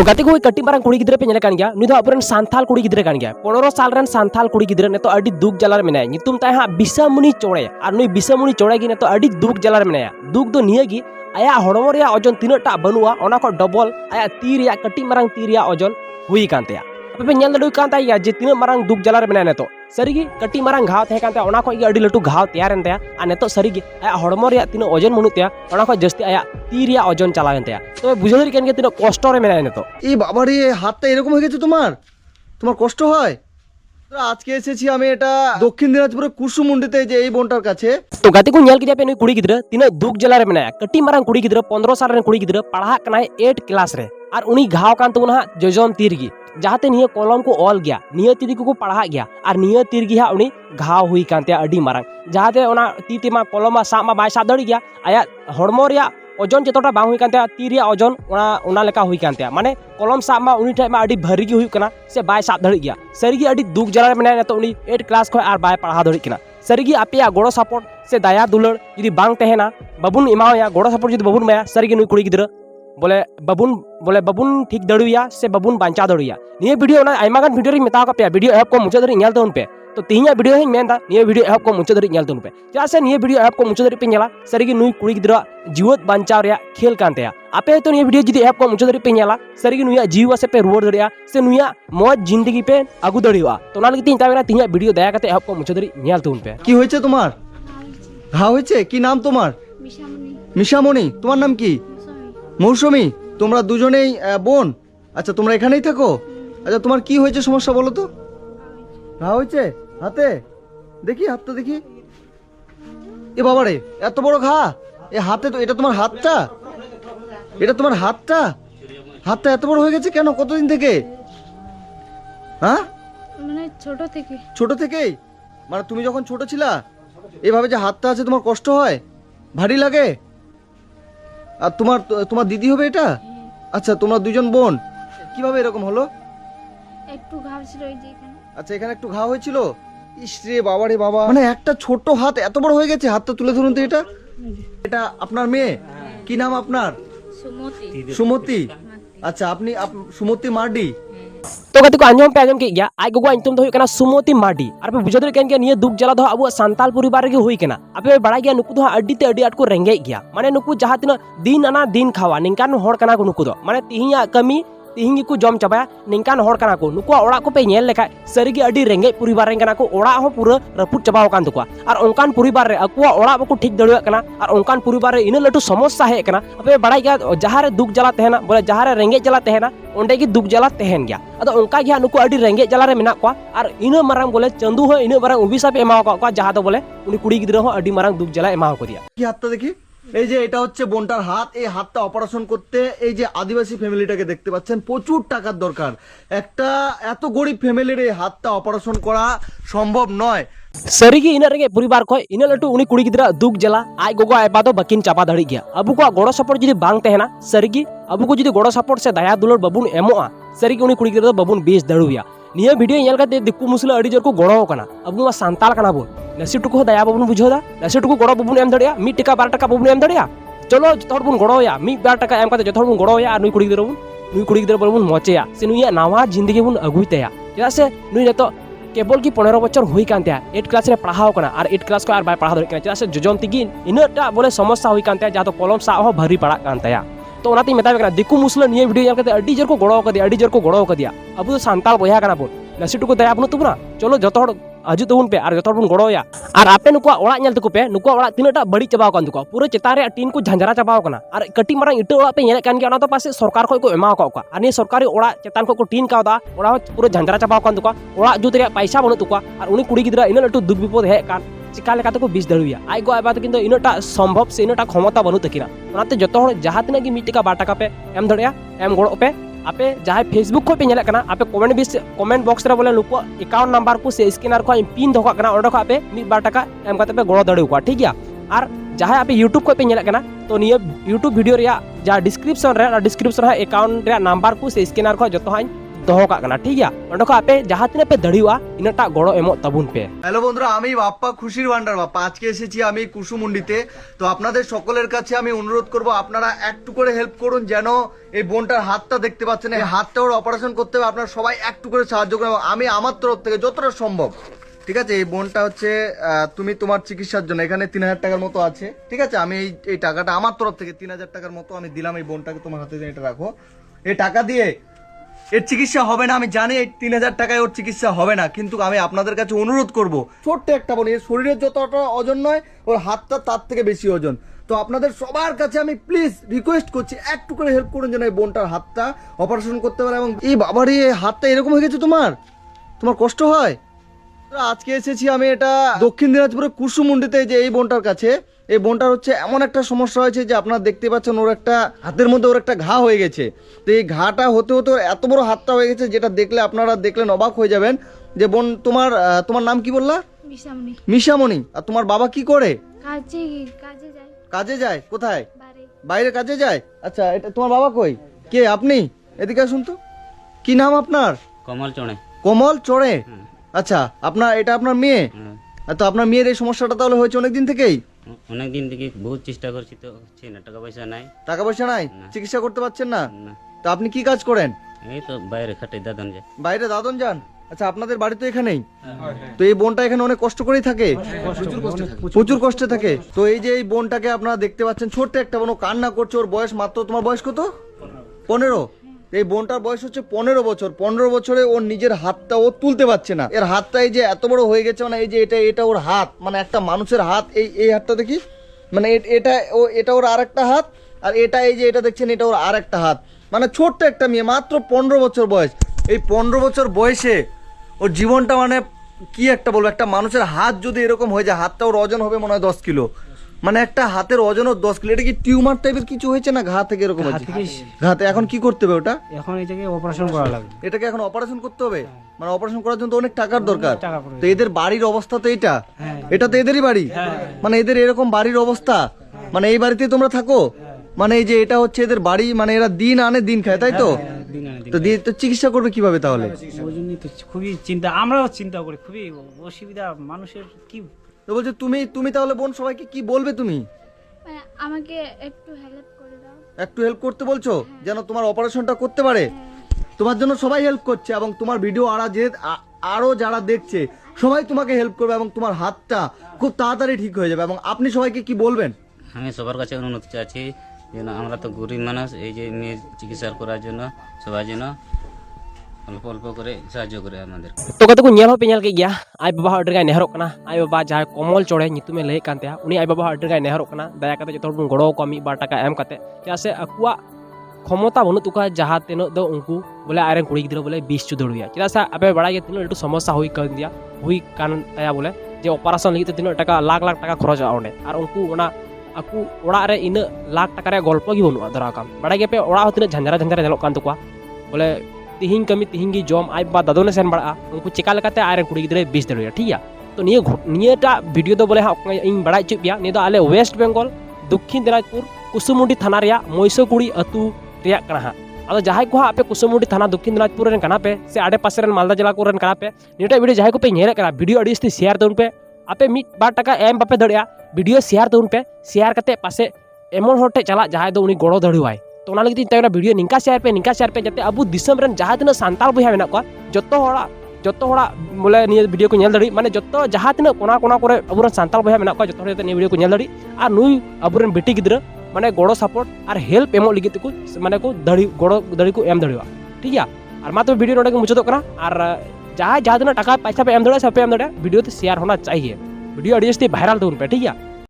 तो गाते को कटी मारंग कुड़ी गिद्रे पे नेले कान गया नुई दो अपरन सांथाल कुड़ी गिद्रे कान गया 15 साल रन सांथाल कुड़ी गिद्रे ने तो अडी दुख जलार मेनाय नितुम ताय हा बिसामुनी चोड़े और नुई बिसामुनी चोड़े गी ने तो अडी दुख जलार मेनाय दुख दो निया गी आया हड़मो रे ओजन तिनटा बनुआ ओना को डबल आया ती रे कटी मारंग ती रे ओजन हुई कानते पे पे नेल दडु कानता या जे तिना मारंग दुख जलार मेनाय ने तो सरीगी कटी मारंग घाव थे कानते ओना को गी अडी लटू घाव तैयार एनते आ ने तो सरीगी आया हड़मो रे तिना ओजन मनुते ओना को जस्ती आया ती रे ओजन चला एनते तो बुझे धरि केन गे तिना कष्ट रे मेनाय ने तो এই বাবারে হাতটা এরকম হয়ে গেছে তোমার কষ্ট হয়? আজকে এসেছি আমি এটা দক্ষিণ দিনাজপুরের কুসুমুন্ডিতে যে এই বোনটার কাছে। तो गाते को नेल के पे नुई कुड़ी गिद्रा तिना दुख जला रे मेनाय कटी मारंग कुड़ी गिद्रा 15 साल रे कुड़ी गिद्रा पढ़ा कनाय 8 क्लास रे और उनी घाव कान तो हा जजम तीर गी जहाते निया कलम को ऑल गया निया तीर को पढ़ा गया और निया तीर गी हा उनी घाव हुई कानते अडी मारंग जहाते ओना तीते मा कलम मा सा मा बाय सा दड़ी गया आया हड़मो रे ओजन जतोटा बांग हुई कानते ती रे ओजन ओना लेका हुई कानते माने कलम सा मा उनी ठे मा अडी भारी गी हुई कना से बाय सा दड़ी गया सरीगी अडी दुख जला मेनाय ने तो उनी 8 क्लास खो आर बाय पढ़ा दड़ी कना सरीगी आपेया गोड़ो सपोर्ट से दया दुलड़ जुदी बांग तहेना बाबुन इमाया गोड़ो सपोर्ट जुदी बाबुन माया सरीगी नुई कुड़ी गिद्रा बोले बाबुन ठीक दड़ुया से बाबुन बांचा दड़ुया निये वीडियो ना आयमा गान वीडियो री मेता का पे वीडियो ऐप को मुझे धरि नेल तोन पे तो तीना वीडियो हिं मेनदा निये वीडियो ऐप को मुझे धरि नेल तोन पे चेदा से निये वीडियो ऐप को मुझे धरि पे नेला सरीगी नुई कुड़ी गिद्रा जीवत बांचाव रे खेल कानते आपे तो निये वीडियो जुदी ऐप को मुझे धरि पे नेला सरीगी नुया जीवा से पे रुवर दड़िया से नुया मौज जिंदगी पे आगु दड़िया तो ना लगी तीना वीडियो दया करते ऐप को मुझे धरि नेल तोन पे কি হয়েছে তোমার? ঘা হয়েছে? কি নাম তোমার? মিশামণি। তোমার নাম কি? মৌসুমী। তোমরা দুজনেই বোন? আচ্ছা তোমরা এখানেই থাকো? আচ্ছা তোমার কি হয়েছে সমস্যা বলো তো? ঘা হয়েছে হাতে? দেখি হাতটা দেখি। এ বাবারে এত বড় ঘা এ হাতে তো এটা তোমার হাতটা? এটা তোমার হাতটা? হাতটা এত বড় হয়ে গেছে কেন কতদিন থেকে? হ্যাঁ মানে ছোট থেকেই? মানে তুমি যখন ছোট ছিলা এভাবে যে হাতটা আছে তোমার কষ্ট হয় ভারী লাগে? আর তোমার দিদি হবে এটা? আচ্ছা তোমরা দুজন বোন কিভাবে এরকম হলো? একটু ঘাव ছিল এই যে এখানে। আচ্ছা এখানে একটু ঘা হয়েছিল? ইস রে বাবা রে বাবা মানে একটা ছোট হাত এত বড় হয়ে গেছে হাতটা তুলে ধরুন তো এটা এটা আপনার মেয়ে কি নাম আপনার? সুমতি। আচ্ছা আপনি সুমতি মার্ডি। तो गाते को आंजम के गया आई गोगो अंतम तो हुई सुमति मार्डी और पे बुझे धरि केन निये दुख जला दो अब सांताल परिवार गे हुई केना आपे बड़ा गया नुकु दो अड्डी ते अड्डी आट को रेंगे गया माने नुकु जहां तिना दिन आना दिन खावा निंकान होड़ कना को नुकु दो माने तिहिया कमी तिहिंगी को जम चाबाया निंकान होड़ कना को नुकु ओड़ा को पे नेल लेखा सरीगी अड्डी रेंगे परिवार रें कना को ओड़ा हो पूरा रपुट चाबाव कान तको और ओंकान परिवार रे अकुआ ओड़ा बको ठीक दड़िया कना और ओंकान परिवार रे इन लटू समस्या है कना आपे बड़ा गया जहां रे दुख जला तहेना बोले जहां रे रेंगे जला तहेना ओंडे की दुख जला तहेन गया अदो ओंका गया नुकु अड्डी रेंगे जला रे मेना को और इन मारंग बोले चंदू हो इन मारंग अभिशाप एमाव को जहां तो बोले उनी कुड़ी गिद्रा हो अड्डी मारंग दुख जला एमाव को दिया কি হাতটা দেখি এই যে এটা হচ্ছে বোনটার হাত এই হাতটা অপারেশন করতে এই যে আদিবাসী ফ্যামিলিটাকে দেখতে পাচ্ছেন প্রচুর টাকার দরকার একটা এত গরিব ফ্যামিলির এই হাতটা অপারেশন করা সম্ভব নয় सरीगी इन रेंगे परिवार को इन लटू उनी कुड़ी गिद्रा दुख जला आय गोगो आय बादो बकिन चापा दड़ी गया अबु को गोड़ो सपोर्ट जुदी बांग तहेना सरीगी अबु को जुदी गोड़ो सपोर्ट से दया दुलड़ बाबुन एमोआ सरीगी उनी कुड़ी गिद्रा बाबुन बेस दड़ुया निया वीडियो नेल काते दिक्कु मुसला अडी जोर को गोड़ो कना अबु मा सांताल कना बोल नसी टुकु दया बाबुन बुझोदा नसी टुकु गोड़ो बाबुन एम दड़िया 1 टका 12 टका बाबुन एम दड़िया चलो जतोड़ बुन गोड़ोया 1-2 टका एम काते जतोड़ बुन गोड़ोया नुई कुड़ी गिद्रा बाबुन मोचेया से नुया नावा जिंदगी बुन अगुइतेया चेदा से नुई जतो केवल की 15 बच्चर हुई कानते 8 क्लास रे पढ़ाव कना और 8 क्लास को आर बाय पढ़ा दड़ कना चेदा से जजम तिगी इनटा बोले समस्या हुई कानते जा तो कलम सा हो भारी पड़ा कानते तो ओनाती मेता कना दिकु मुसला निये वीडियो नेल काते अडी जोर को गोड़ो क दिया अब तो सांताल बया कना बोल नसी टुकु दया बनु तुबना चलो जतोड़ हजू तबुन पे और जतोड़ बुन गोड़ोया और आपे नुकुआ ओड़ा नेल तको पे नुकुआ ओड़ा तिनाटा बड़ी चाबाव कान तको पूरा चेता रे टीन को झंझरा चाबाव कना और कटी मारंग इटा ओड़ा पे नेल कान गया ओना तो पासे सरकार को एमाव का और नि सरकारी ओड़ा चेतान को टीन कावदा ओड़ा पूरा झंझरा चाबाव कान तको ओड़ा जुत रे पैसा बनु तको और उनी कुड़ी गिद्रा इन लटू दुख विपद हे कान चिका लेका तको बीस दड़ुया आई गो आय बात किंतु इनटा संभव से इनटा क्षमता बनु तकिना ओनाते जतो हर जहां तिना की 1 टका 2 टका पे एम दड़िया एम गोड़ो पे आपे जहां फेसबुक को पे नेल कना आपे कमेंट बॉक्स रे बोले नुको अकाउंट नंबर को से स्कैनर को पिन धोका कना ओडो को आपे 1-2 टका एम काते पे गोड़ो दड़ियो को ठीक गया और जहां आपे यूट्यूब को पे नेल कना तो निये यूट्यूब वीडियो रे जा डिस्क्रिप्शन है अकाउंट रे नंबर को से स्कैनर को जतो हां ᱫᱚᱦᱚ ᱠᱟᱜ ᱠᱟᱱᱟ ᱴᱷᱤᱠ ᱜᱮᱭᱟ ᱚᱸᱰᱮ ᱠᱷᱚᱱ ᱟᱯᱮ ᱡᱟᱦᱟᱸ ᱛᱤᱱᱟᱹᱜ ᱯᱮ ᱫᱟᱲᱮᱭᱟᱜᱼᱟ ᱤᱱᱟᱹᱜᱴᱟᱜ ᱜᱚᱲᱚ ᱮᱢᱚᱜ ᱛᱟᱵᱚᱱ ᱯᱮ। হ্যালো বন্ধুরা, আমি বাপ্পা খুশির ভান্ডার বাপ্পা। আজকে এসেছি আমি কুসুমুন্ডিতে। তো আপনাদের সকলের কাছে আমি অনুরোধ করব আপনারা একটু করে হেল্প করুন, যেন এই বোনটার হাতটা দেখতে পাচ্ছেন, এই হাতটা ওর অপারেশন করতে হবে। আপনারা সবাই একটু করে সাহায্য করুন, আমি আমার তরফ থেকে যতটা সম্ভব। ঠিক আছে, এই বোনটা হচ্ছে তুমি তোমার চিকিৎসার জন্য এখানে 3000 টাকার মতো আছে। ঠিক আছে, আমি এই টাকাটা আমার তরফ থেকে 3000 টাকার মতো আমি দিলাম এই বোনটাকে, তোমার হাতে দিয়ে এটা রাখো। এই টাকা দিয়ে এর চিকিৎসা হবে না, আমি জানি এই 3000 টাকায় ওর চিকিৎসা হবে না, কিন্তু আমি আপনাদের কাছে অনুরোধ করব, ছোট্ট একটা বোন, এর শরীরের যতটা ওজন নয় ওর হাতটা তার থেকে বেশি ওজন। তো আপনাদের সবার কাছে আমি প্লিজ রিকোয়েস্ট করছি একটু করে হেল্প করুন যেন এই বোনটার হাতটা অপারেশন করতে পারে। এবং এই বাবারই এই হাতটা এরকম হয়ে গেছে, তোমার কষ্ট হয়? আজকে এসেছি আমি এটা দক্ষিণ দিনাজপুরের কুসুমুন্ডিতে, যে এই বোনটার কাছে। এই বোনটার হচ্ছে এমন একটা সমস্যা হয়েছে যে আপনারা দেখতে পাচ্ছেন ওর একটা হাতের মধ্যে ওর একটা ঘা হয়ে গেছে। তো এই ঘাটা হতে হতে ওর এত বড় হাতটা হয়ে গেছে, যেটা দেখলে আপনারা দেখলেন অবাক হয়ে যাবেন। যে বোন তোমার নাম কি বললা? মিশামণি। মিশামণি। আর তোমার বাবা কি করে? কাজে কাজে যায়। কাজে যায়? কোথায়? বাড়ি। বাইরে কাজে যায়? আচ্ছা, এটা তোমার বাবা কই? কে আপনি? এদিকে আসুন তো। কি নাম আপনার? কমল চড়ে। কমল চড়ে। আচ্ছা, এটা আপনার মেয়ে? তো আপনার মেয়ের এই সমস্যাটা তাহলে হয়েছে অনেকদিন থেকেই? অনেকদিন থেকে বহুত চেষ্টা করছি, তো হচ্ছে না, টাকা পয়সা নাই। টাকা পয়সা নাই, না। চিকিৎসা করতে পারছেন না? না, তো আপনি কি কাজ করেন? এই তো বাইরে খাটে দাদন যায়। বাইরে দাদন যান? আচ্ছা, আপনাদের বাড়ি তো এখানেই? তো এই বোনটা এখানে অনেক কষ্ট করেই থাকে? প্রচুর কষ্টে থাকে। তো এই যে এই বোনটাকে আপনারা দেখতে পাচ্ছেন, ছোট্ট একটা বোন, ও কান্না করছে। ওর বয়স মাত্র, তোমার বয়স কত? 15। এই বোনটার বয়স হচ্ছে 15 বছর। 15 বছরে ওর নিজের হাতটা ও তুলতে পারছে না। এর হাতটা এই যে এত বড় হয়ে গেছে, মানে এই যে এটা ওর হাত, মানে একটা মানুষের হাত। এই হাতটা দেখি, মানে এটা ওর আরেকটা হাত, আর এই যে এটা দেখছেন এটা ওর আরেকটা হাত। মানে ছোট্ট একটা মেয়ে, মাত্র 15 বছর বয়স। এই 15 বছর বয়সে ওর জীবনটা, মানে কি একটা বলবো, একটা মানুষের হাত যদি এরকম হয়ে যায়, হাতটা ওর ওজন হবে মনে হয় 10 কিলো। মানে একটা হাতের ওজনও 10 কিলো। এটা কি টিউমার টাইপের কিছু হয়েছে না ঘা থেকে এরকম হয়েছে? ঘাতে এখন কি করতে হবে ওটা? এখন এটাকে অপারেশন করা লাগবে। এটাকে এখন অপারেশন করতে হবে? মানে অপারেশন করার জন্য তো অনেক টাকার দরকার। তো এদের বাড়ির অবস্থা তো এটা তো এদেরই বাড়ি। মানে এদের এরকম বাড়ির অবস্থা, মানে এই বাড়িতে তোমরা থাকো? মানে এই যে এটা হচ্ছে এদের বাড়ি, মানে এরা দিন আনে দিন খায়, তাই তো? তো দিয়ে তো চিকিৎসা করবে কিভাবে তাহলে? ওই জন্যই তো খুবই চিন্তা, আমরাও চিন্তা করি, খুবই অসুবিধা মানুষের। কি তো বলছে তুমি তাহলে বোন সবাইকে কি বলবে তুমি? মানে আমাকে একটু হেল্প করে দাও। একটু হেল্প করতে বলছো যেন তোমার অপারেশনটা করতে পারে? তোমার জন্য সবাই হেল্প করছে, এবং তোমার ভিডিও আরো যারা দেখছে সবাই তোমাকে হেল্প করবে, এবং তোমার হাতটা খুব তাড়াতাড়ি ঠিক হয়ে যাবে। এবং আপনি সবাইকে কি বলবেন? আমি সবার কাছে অনুরোধ চাচ্ছি যেন আমরা তো গরিব মানুষ, এই যে মেয়ের চিকিৎসা করার জন্য সবাই যেন অল্প অল্প করে সাহায্য করে আমাদের। तो कत को नेल हो पे नेल के गया आई बाबा ऑर्डर का नेहरो कना आई बाबा जहाँ कमल चौड़े नितुमे लय कानते उनी आई बाबा ऑर्डर का नेहरो कना दया काते जतो बन गड़ो को 1-2 टाका एम काते से अकुआ क्षमता बनु तुका जहाँ तेनो दो उनको बोले आयरन कुड़ी गिद्रो बोले 20 चुदड़िया चला सा अबे बड़ा ये तीनो लटू समस्या हुई कर दिया हुई कान तया बोले जे ऑपरेशन लगी तीनो टाका लाख टाका खरच आउंडे और उनको ओना aku orang रे इन लाख टाका रे गल्प गी बनु दरा काम बड़ा के पे orang तीनो झंझरा नेलो कान तुका बोले तिहिंग कमी तिहिंग की जॉम आई बा दादो ने सेन बड़ा उनको चिका लकाते आयरन कुड़ी गिद्रे 20 दड़िया ठीक है। तो नियटा वीडियो दो बोले इन बड़ा चुपिया नियो आले वेस्ट बेंगल दक्षिण दिनाजपुर कुसुमुंडी थाना रे मयसोकुड़ी अतु रे कना हा अदो जहाय को आपे कुसुमुंडी थाना दक्षिण दिनाजपुर रे कना पे से आडे पासे रे मालदा जिला को रे कना पे नियटा वीडियो जहाय को पे नेले कना वीडियो अडिस्ती शेयर दोन पे आपे 1-2 टाका एम बापे दड़िया वीडियो शेयर दोन पे शेयर करते पासे एमन होटे चला जहाय दो उनी गड़ो दड़िवाय तो ना लगी तीन वीडियो निंका शेयर पे जाते अब दिसम रन जहाँ तीन सानताल बया मेना को जतो होड़ा बोले निये वीडियो को नेल दड़ी माने जतो जहाँ तीन कोना कोना करे अबुरन सानताल बया मेना को जतो होते निये वीडियो को नेल दड़ी और नुई अबुरन बेटी गिद्रा माने गड़ो सपोर्ट और हेल्प एमो लगी को माने को दड़ी गड़ो दड़ी को एम दड़िवा ठीक है। और मात्र वीडियो नोडे मुचाद कना और जहाँ तीन टाका पैसा पे एम दड़े सब पे एम दड़े वीडियो तो शेयर होना चाहिए वीडियो अडिस्टी वायरल तो उन पे ठीक है।